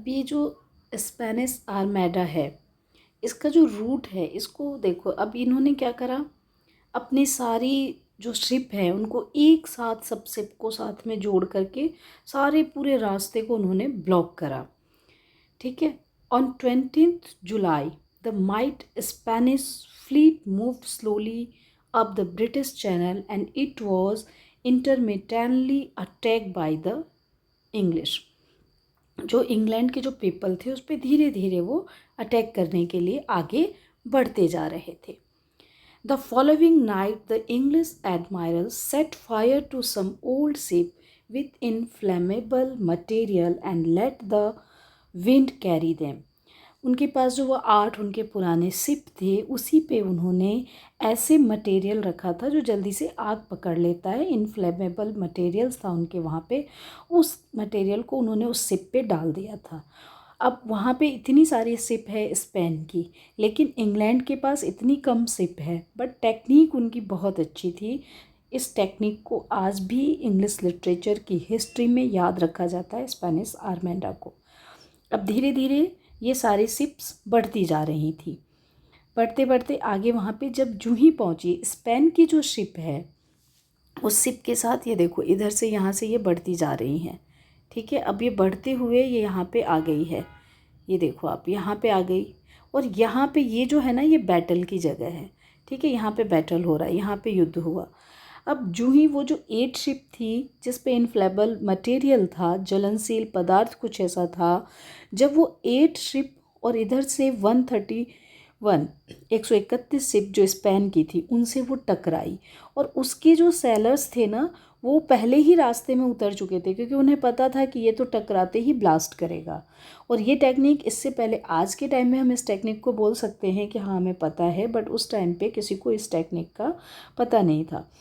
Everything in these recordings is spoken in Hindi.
अब ये जो स्पेनिश आर्मेडा है, इसका जो रूट है, इसको देखो। अब इन्होंने क्या करा, अपनी सारी जो शिप है उनको एक साथ, सब शिप को साथ में जोड़ करके सारे पूरे रास्ते को उन्होंने ब्लॉक करा। ठीक है। On 20th July the might Spanish fleet moved slowly up the British channel and it was intermittently attack by the English. जो इंग्लैंड के जो पीपल थे उस पर धीरे धीरे वो अटैक करने के लिए आगे बढ़ते जा रहे थे। The following night the English admiral set fire to some old ship with inflammable material and let the wind carry them. उनके पास जो वो 8 उनके पुराने शिप थे, उसी पे उन्होंने ऐसे मटेरियल रखा था जो जल्दी से आग पकड़ लेता है। इनफ्लेमेबल मटेरियल्स था उनके वहाँ पे, उस मटेरियल को उन्होंने उस शिप पे डाल दिया था। अब वहाँ पे इतनी सारी शिप है स्पेन की, लेकिन इंग्लैंड के पास इतनी कम शिप है, बट टेक्निक उनकी बहुत अच्छी थी। इस टेक्निक को आज भी इंग्लिश लिटरेचर की हिस्ट्री में याद रखा जाता है, स्पेनिश आर्मेडा को। अब धीरे धीरे ये सारी शिप्स बढ़ती जा रही थी। बढ़ते बढ़ते आगे वहाँ पे जब जूही पहुँची, स्पेन की जो शिप है उस शिप के साथ ये देखो, इधर से यहाँ से ये बढ़ती जा रही हैं। ठीक है। अब ये बढ़ते हुए ये यहाँ पे आ गई है, ये देखो आप यहाँ पे आ गई। और यहाँ पे ये जो है ना, ये बैटल की जगह है। ठीक है। यहाँ पे बैटल हो रहा है, यहाँ पे युद्ध हुआ। अब जूही वो जो 8 शिप थी जिस पे इनफ्लेमेबल मटेरियल था, ज्वलनशील पदार्थ कुछ ऐसा था, जब वो 8 शिप और इधर से 131 शिप जो स्पेन की थी उनसे वो टकराई, और उसके जो सेलर्स थे ना, वो पहले ही रास्ते में उतर चुके थे, क्योंकि उन्हें पता था कि ये तो टकराते ही ब्लास्ट करेगा। और ये टेक्निक इससे पहले, आज के टाइम में हम इस टेक्निक को बोल सकते हैं कि हाँ हमें पता है, बट उस टाइम पे किसी को इस टेक्निक का पता नहीं था।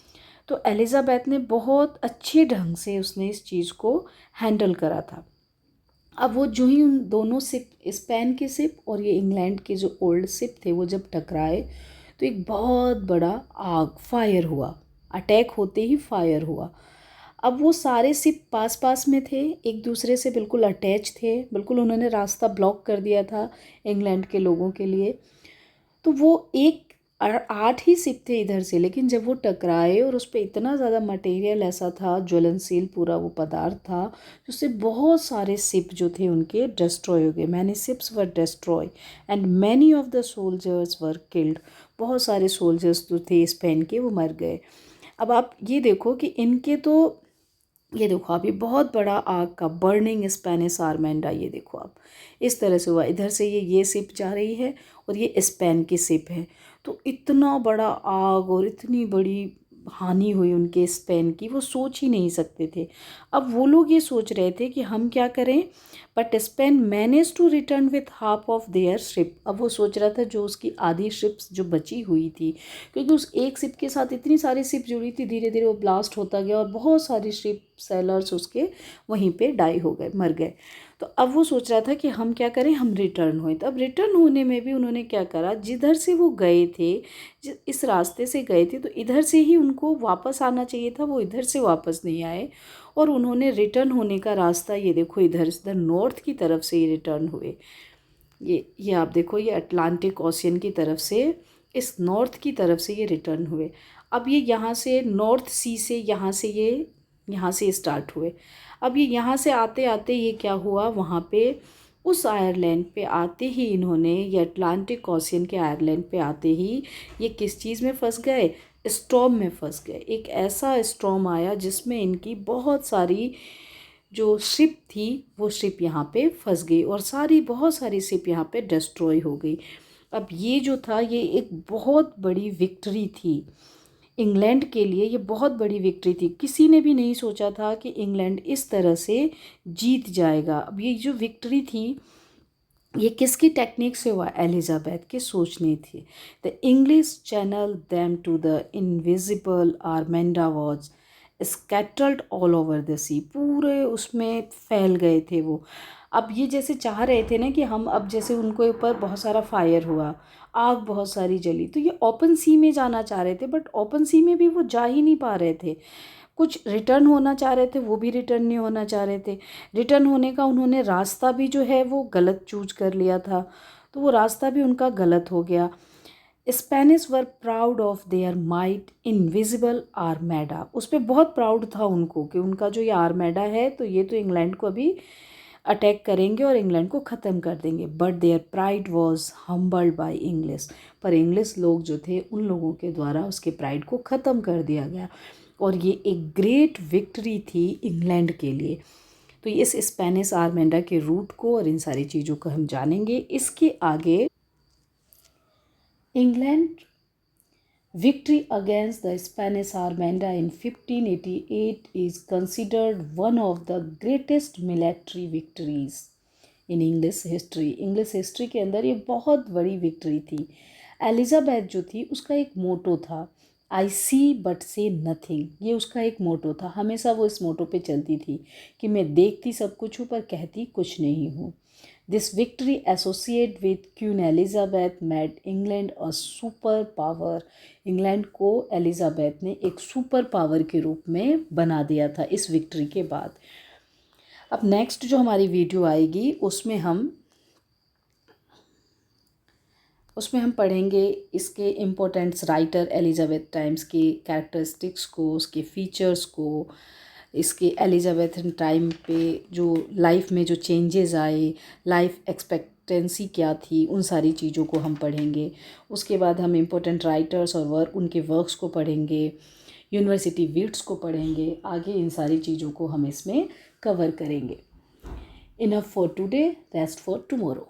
तो एलिज़ाबेथ ने बहुत अच्छे ढंग से उसने इस चीज़ को हैंडल करा था। अब वो जो ही उन दोनों शिप, स्पेन के शिप और ये इंग्लैंड के जो ओल्ड शिप थे, वो जब टकराए तो एक बहुत बड़ा आग, फायर हुआ। अटैक होते ही फायर हुआ। अब वो सारे शिप पास पास में थे, एक दूसरे से बिल्कुल अटैच थे, बिल्कुल उन्होंने रास्ता ब्लॉक कर दिया था इंग्लैंड के लोगों के लिए। तो वो 8 ही शिप थे इधर से, लेकिन जब वो टकराए और उस पर इतना ज़्यादा मटेरियल ऐसा था, ज्वलनशील पूरा वो पदार्थ था, जिससे बहुत सारे शिप जो थे उनके डिस्ट्रॉय हो गए। Many ships were destroy and many of the soldiers were killed. बहुत सारे सोल्जर्स जो थे स्पेन के वो मर गए। अब आप ये देखो कि इनके तो, ये देखो आप, ये बहुत बड़ा आग का बर्निंग स्पेनिश आर्मेंडा, ये देखो आप, इस तरह से हुआ। इधर से ये शिप जा रही है और ये स्पेन की शिप है। तो इतना बड़ा आग और इतनी बड़ी हानि हुई उनके स्पेन की, वो सोच ही नहीं सकते थे। अब वो लोग ये सोच रहे थे कि हम क्या करें, but Spain manage to return with half of their ship. अब वो सोच रहा था जो उसकी आधी शिप्स जो बची हुई थी, क्योंकि उस एक शिप के साथ इतनी सारी शिप जुड़ी थी, धीरे धीरे वो ब्लास्ट होता गया और बहुत सारी शिप सेलर्स उसके वहीं पे डाई हो गए, मर गए। तो अब वो सोच रहा था कि हम क्या करें, हम रिटर्न हुए। तो अब रिटर्न होने में भी उन्होंने क्या करा, जिधर से वो गए थे, इस रास्ते से गए थे, तो इधर से ही उनको वापस आना चाहिए था, वो इधर से वापस नहीं आए। और उन्होंने रिटर्न होने का रास्ता, ये देखो इधर नॉर्थ की तरफ से ही रिटर्न हुए। ये आप देखो, ये अटलांटिक ओशियन की तरफ से, इस नॉर्थ की तरफ से ये रिटर्न हुए। अब ये यहाँ से नॉर्थ सी से, यहाँ से स्टार्ट हुए। अब ये यहाँ से आते आते ये क्या हुआ, वहाँ पे उस आयरलैंड पे आते ही इन्होंने, ये अटलांटिक ओशियन के आयरलैंड पे आते ही ये किस चीज़ में फंस गए, स्टॉर्म में फंस गए। एक ऐसा स्टॉर्म आया जिसमें इनकी बहुत सारी जो शिप थी वो शिप यहाँ पे फंस गई, और बहुत सारी शिप यहाँ पे डिस्ट्रॉय हो गई। अब ये जो था, ये एक बहुत बड़ी विक्ट्री थी इंग्लैंड के लिए, ये बहुत बड़ी विक्ट्री थी। किसी ने भी नहीं सोचा था कि इंग्लैंड इस तरह से जीत जाएगा। अब ये जो विक्ट्री थी, ये किसकी टेक्निक से हुआ, एलिजाबेथ के सोचने थी। The English channel then to the invisible armada was scattered all over the sea. पूरे उसमें फैल गए थे वो। अब ये जैसे चाह रहे थे ना कि हम, अब जैसे उनको ऊपर बहुत सारा फायर हुआ, आग बहुत सारी जली, तो ये ओपन सी में जाना चाह रहे थे, बट ओपन सी में भी वो जा ही नहीं पा रहे थे। कुछ रिटर्न होना चाह रहे थे, वो भी रिटर्न नहीं होना चाह रहे थे। रिटर्न होने का उन्होंने रास्ता भी जो है वो गलत चूज कर लिया था, तो वो रास्ता भी उनका गलत हो गया। Spanish were proud of their might invisible armada, उस पर बहुत प्राउड था उनको कि उनका जो ये आर्मेडा है तो ये तो इंग्लैंड को अभी अटैक करेंगे और इंग्लैंड को ख़त्म कर देंगे। But their pride was humbled by English, पर इंग्लिश लोग जो थे उन लोगों के द्वारा उसके प्राइड को ख़त्म कर दिया गया और ये एक ग्रेट विक्ट्री थी इंग्लैंड के लिए। तो इस स्पेनिश आर्मेडा के रूट को और इन सारी चीज़ों को हम जानेंगे। इसके आगे England victory against the Spanish Armada in 1588 is considered one of the greatest military victories in English history. English history के अंदर ये बहुत बड़ी विक्ट्री थी। एलिजाबेथ जो थी उसका एक मोटो था, आई सी बट से नथिंग, ये उसका एक मोटो था। हमेशा वो इस मोटो पे चलती थी कि मैं देखती सब कुछ हूँ पर कहती कुछ नहीं हूँ। This victory associate with queen Elizabeth made England a super power, England को एलिजाबेथ ने एक सुपर पावर के रूप में बना दिया था इस विक्ट्री के बाद। अब नेक्स्ट जो हमारी वीडियो आएगी उसमें हम पढ़ेंगे इसके इम्पोर्टेंट्स राइटर एलिजाबेथ टाइम्स के कैरेक्टरिस्टिक्स को, उसके फीचर्स को, इसके एलिजाबेथन टाइम पे जो लाइफ में जो चेंजेस आए, लाइफ एक्सपेक्टेंसी क्या थी, उन सारी चीज़ों को हम पढ़ेंगे। उसके बाद हम इम्पोर्टेंट राइटर्स और उनके वर्क्स को पढ़ेंगे, यूनिवर्सिटी विट्स को पढ़ेंगे। आगे इन सारी चीज़ों को हम इसमें कवर करेंगे। Enough for today, rest for tomorrow.